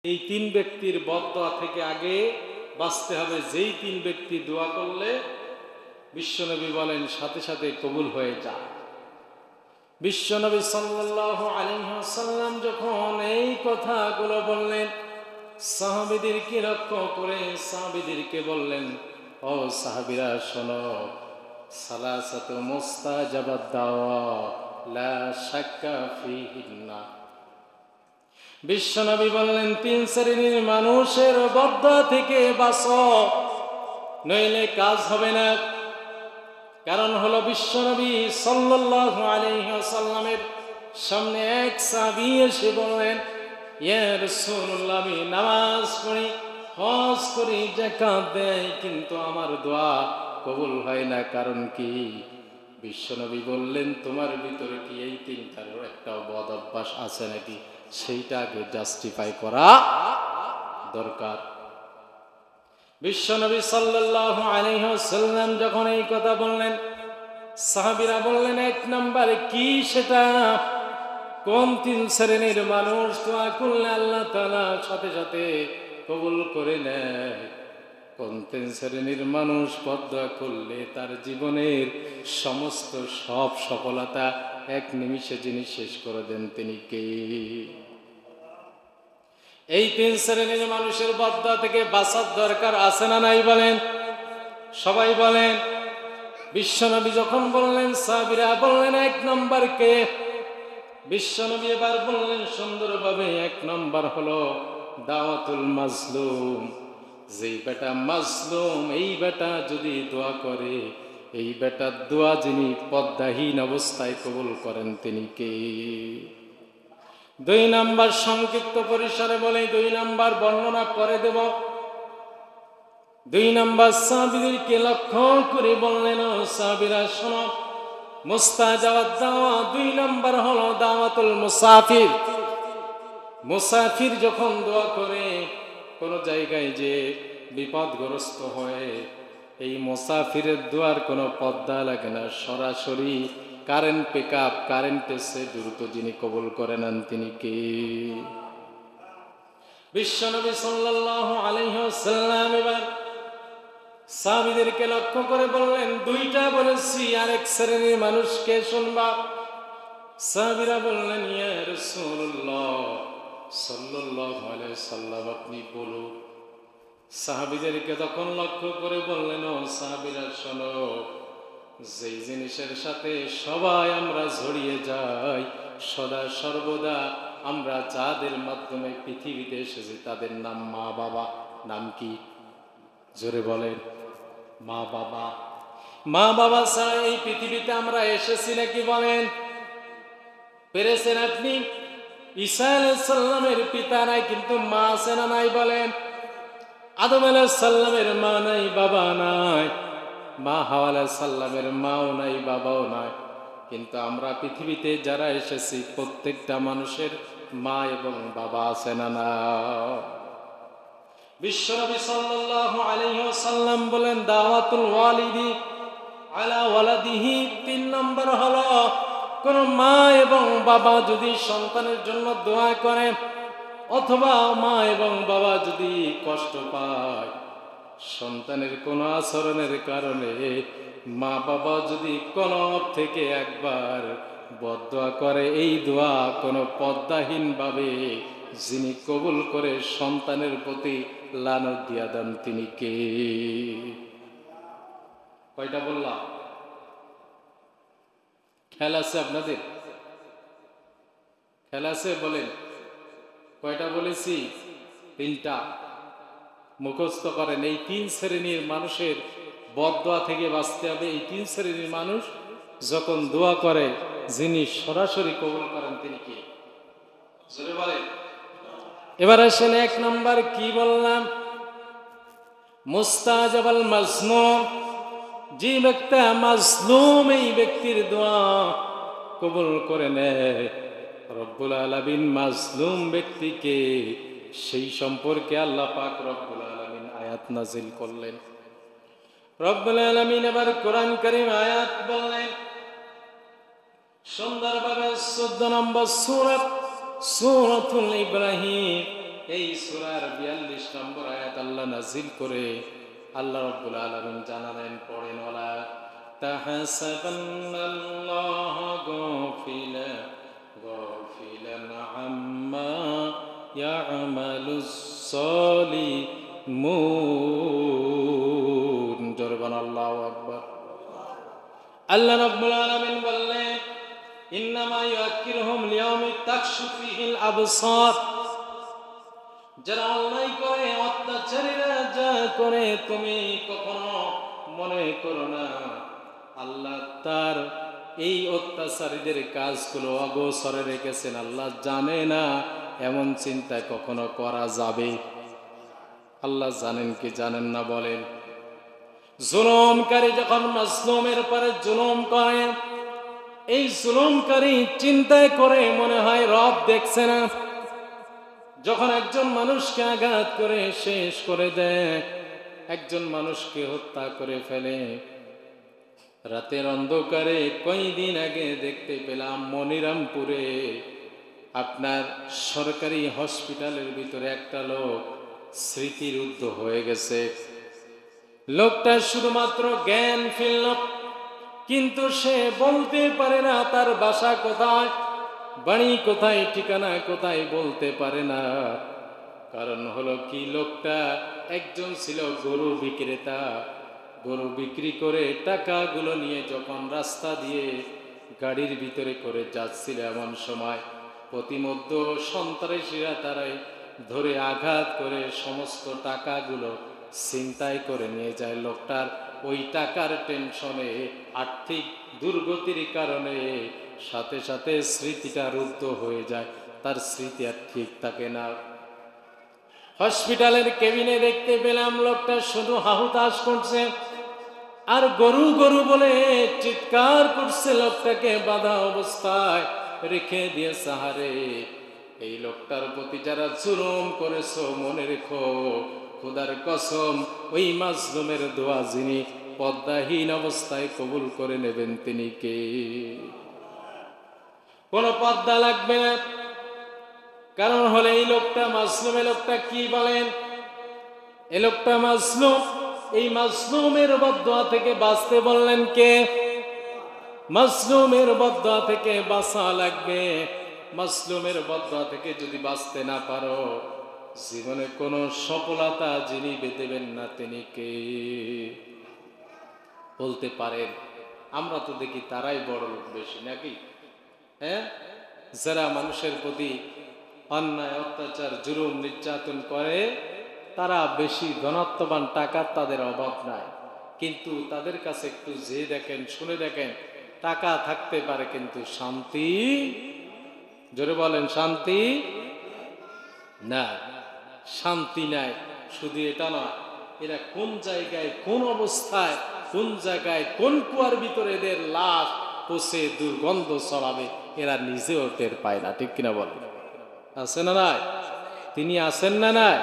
এই তিন ব্যক্তির বদদোয়া থেকে আগে বাঁচতে হবে। যেই তিন ব্যক্তি দোয়া করলে বিশ্বনবী বলেন সাথে সাথে কবুল হয়ে যায়। বিশ্বনবী সাল্লাল্লাহু আলাইহি ওয়াসাল্লাম যখন এই কথাগুলো বললেন, সাহাবীদেরকে লক্ষ্য করে সাহাবীদেরকে বললেন, ও সাহাবীরা শোনো, সালাসাতু মুস্তাজাবাদ দাওয়া লা শাক্কা ফীহিন্না। বিশ্বনবী বললেন, তিন শ্রেণীর মানুষের বদদোয়া থেকে বাঁচো, নইলে কাজ হবে না। কারণ হলো বিশ্বনবী সাল্লাল্লাহু আলাইহি ওয়াসাল্লামের সামনে এক সাহাবী এসে বললেন, ইয়া রাসূলুল্লাহ, আমি নামাজ পড়ি, হজ করি, যাকাত দেই, কিন্তু আমার দোয়া কবুল হয় না, কারণ কি? বিশ্বনবী বললেন, তোমার ভিতরে কি এই তিনটার একটা বদ অভ্যাস আছে নাকি? সেইটা আগে জাস্টিফাই করা দরকার। বিশ্বনবী সাল্লাল্লাহু আলাইহি ওয়াসাল্লাম যখন এই কথা বললেন, সাহাবীরা বললেন, এক নম্বরে কি সেটা? কোন তিন শ্রেণীর মানুষ দোয়া করলে আল্লাহ তাআলা সাথে সাথে কবুল করে নেয়? কোন তিন শ্রেণীর মানুষ বদদোয়া করলে তার জীবনের সমস্ত সব সফলতা এক নিমিষে যিনি শেষ করে দেন, তিনি কে? এই তিন শ্রেণীর মানুষের বদদোয়া থেকে বাঁচার দরকার আছে না নাই বলেন? সবাই বলেন। বিশ্বনবী যখন বললেন, সাহাবীরা বললেন, এক নম্বর কে? বিশ্বনবী এবার বললেন সুন্দরভাবে, এক নম্বর হলো দাওয়াতুল মাজলুম। যেই বেটা মাজলুম, এই বেটা যদি দোয়া করে, এই বেটার দোয়া যিনি পদ্মাহীন অবস্থায় কবুল করেন, তিনি কে? দুই নাম্বার, সংক্ষিপ্ত পরিসরে বলে দুই নাম্বার বর্ণনা করে দেব। দুই নাম্বার সাহাবীদেরকে লক্ষ্য করে বললেন, ও সাহাবীরা শোনো, মুস্তাজাবাদ দাওয়া দুই নাম্বার হলো দাওয়াতুল মুসাফির। মুসাফির যখন দোয়া করে, কোন জায়গায় যে বিপদগ্রস্ত হয়, এই মুসাফিরের দোয়ার কোনো পর্দা লাগে না, সরাসরি কারেন্ট পিক আপ, কারেন্টের সে দ্রুত যিনি কবুল করে নেন, তিনি কে? বিশ্বনবী সাল্লাল্লাহু আলাইহি ওয়াসাল্লাম এবার সাহাবীদেরকে লক্ষ্য করে বললেন, দুইটা বলেছি, আরেক শ্রেণীর মানুষকে শুনবা। সাহাবীরা বললেন, ইয়া রাসূলুল্লাহ সাল্লাল্লাহু আলাইহি ওয়াসাল্লাম, আপনি বলুন। সাহাবীদেরকে তখন লক্ষ্য করে বললেন, ও সাহাবীরা শোনো, যেই জিনিসের সাথে সবাই আমরা জড়িয়ে যাই, সদা সর্বদা আমরা যাদের মাধ্যমে পৃথিবীতে এসেছি, তাদের নাম মা বাবা। নাম কি? জোরে বলেন। মা বাবা। মা বাবা ছাড়া এই পৃথিবীতে আমরা এসেছি নাকি বলেন? পেরেছেন আপনি? ঈসা আলাইহিস সালামের পিতা নাই, কিন্তু মা আছে না নাই বলেন? আদম আলাইহিস সালামের মা নাই, বাবা নাই। মা হাওয়া আলাইহিস সালামের মাও নাই, বাবাও নাই। কিন্তু আমরা পৃথিবীতে যারা এসেছি, প্রত্যেকটা মানুষের মা এবং বাবা আছে না না? বিশ্বনবী সাল্লাল্লাহু আলাইহি ওয়াসাল্লাম বলেন, দাওয়াতুল ওয়ালিদি আলা ওয়ালাদিহি, তিন নম্বর হলো কোন মা এবং বাবা যদি সন্তানের জন্য দোয়া করে, অথবা মা এবং বাবা যদি কষ্ট পায় সন্তানের কোনো আচরণের কারণে, মা বাবা যদি কলব থেকে একবার বদদোয়া করে, এই দোয়া কোনো পদ্মাহীন ভাবে যিনি কবুল করে সন্তানের প্রতি লানত দিয়া দেন, তিনি কে? কয়টা বললাম? খেয়াল আছে আপনাদের? খেয়াল আছে? বলেন কয়টা বলেছি? তিনটা। মুখস্থ করেন। এই তিন শ্রেণীর মানুষের বদদোয়া থেকে বাঁচতে হবে। এই তিন শ্রেণীর মানুষ যখন দোয়া করে, যিনি সরাসরি কবুল করেন, তিনি কে? জোরে বলেন। এবার আসেন, এক নাম্বার কি বললাম? মুস্তাজাবাল মাজলুম। যে ব্যক্তি মাজলুম, এই ব্যক্তির দোয়া কবুল করে নেয় রব্বুল আলামিন। মাজলুম ব্যক্তিকে সেই সম্পর্কে আল্লাহ পাক রব্বুল আলামিন আয়াত নাজিল করলেন। রব্বুল আলামিন এবার কোরআন কারীম আয়াত বললেন সুন্দরভাবে। 14 নম্বর সূরা, সূরাতুল ইব্রাহিম। এই সূরার 42 নম্বর আয়াত আল্লাহ নাযিল করে আল্লাহ রাব্বুল আলামিন জানালেন, পড়েন, ওয়ালা তাহসাবান্নাল্লাহা গাফিলান আম্মা ইয়ামালুস সালিমুন। জোরে বলেন আল্লাহু আকবার। আল্লাহ রাব্বুল আলামিন বললেন, ইন্নামা ইউআক্কিরুহুম লিয়াউমিন তাকশু ফীহিল আবসার। যারা অন্যায় করে, অত্যাচারীরা যা করে, তুমি কখনো মনে করো না আল্লাহ তার এই অত্যাচারীদের কাজগুলো অগোচরে রেখেছেন, আল্লাহ জানে না, এমন চিন্তা কখনো করা যাবে? আল্লাহ জানেন কি জানেন না বলেন? জুলুমকারী যখন মাজলুমের পরে জুলুম করে, এই জুলুমকারী চিন্তায় করে মনে হয় রব দেখছে না। যখন একজন মানুষকে আঘাত করে শেষ করে দেয়, একজন মানুষকে হত্যা করে ফেলে, রাতের অন্ধকারে কয়েকদিন আগে দেখতে পেলাম মনিরামপুরে আপনার সরকারি হসপিটালের ভিতরে একটা লোক স্মৃতিরুদ্ধ হয়ে গেছে। লোকটা শুধুমাত্র জ্ঞান ফিরল, কিন্তু সে বলতে পারে না তার বাসা কোথায়, বাড়ি কোথায়, ঠিকানা কোথায় বলতে পারে না। কারণ হলো কি, লোকটা একজন ছিল গরু বিক্রেতা। গরু বিক্রি করে টাকাগুলো নিয়ে যখন রাস্তা দিয়ে গাড়ির ভিতরে করে যাচ্ছিল, এমন সময় প্রতিমধ্য সন্ত্রাসীরা তারাই ধরে আঘাত করে সমস্ত টাকাগুলো ছিনতাই করে নিয়ে যায়। লোকটার ওই টাকার টেনশনে, আর্থিক দুর্গতির কারণে সাথে সাথে স্মৃতিটা রুদ্ধ হয়ে যায়, তার স্মৃতি আর ঠিক থাকে না। হসপিটালের কেবিনে দেখতে পেলাম লোকটা শুধু হাহুতাশ করছে আর গরু গরু বলে চিৎকার করছে। লোকটাকে বাধা অবস্থায় রেখে দিয়ে সাহারে, এই লোকটার প্রতি যারা জুলুম করেছো, মনে রেখো খোদার কসম, ওই মাজলুমের দোয়া যিনি পদ্মাহীন অবস্থায় কবুল করে নেবেন তিনি কে? কোনো পদ্মা লাগবে না। কারণ হলে এই লোকটা মাজলুম। এই লোকটা কি বলেন? এই লোকটা মাজলুম। এই মাজলুমের বদদোয়া থেকে বাঁচতে বললেন কে? মাজলুমের বদদোয়া থেকে বাঁচা লাগবে। মাজলুমের বদদোয়া থেকে যদি বাঁচতে না পারো, জীবনে কোনো সফলতা যিনি দেবেন না তিনি কে? বলতে পারেন? আমরা তো দেখি তারাই বড় লোক বেশি, নাকি? হ্যাঁ, যারা মানুষের প্রতি অন্যায়, অত্যাচার, জুলুম, নির্যাতন করে, তারা বেশি ধনত্ববান, টাকার তাদের অভাব নাই। কিন্তু তাদের কাছে একটু যে দেখেন, শুনে দেখেন, টাকা থাকতে পারে কিন্তু শান্তি, জোরে বলেন, শান্তি না, শান্তি নাই। শুধু এটা নয়, এরা কোন জায়গায়, কোন অবস্থায়, কোন জায়গায়, কোন কুয়ার ভিতরে এদের লাশ পচে দুর্গন্ধ ছড়াবে, এরা নিজেও টের পায় না। ঠিক কিনা বলেন? আছে না নাই? তিনি আছেন না নাই?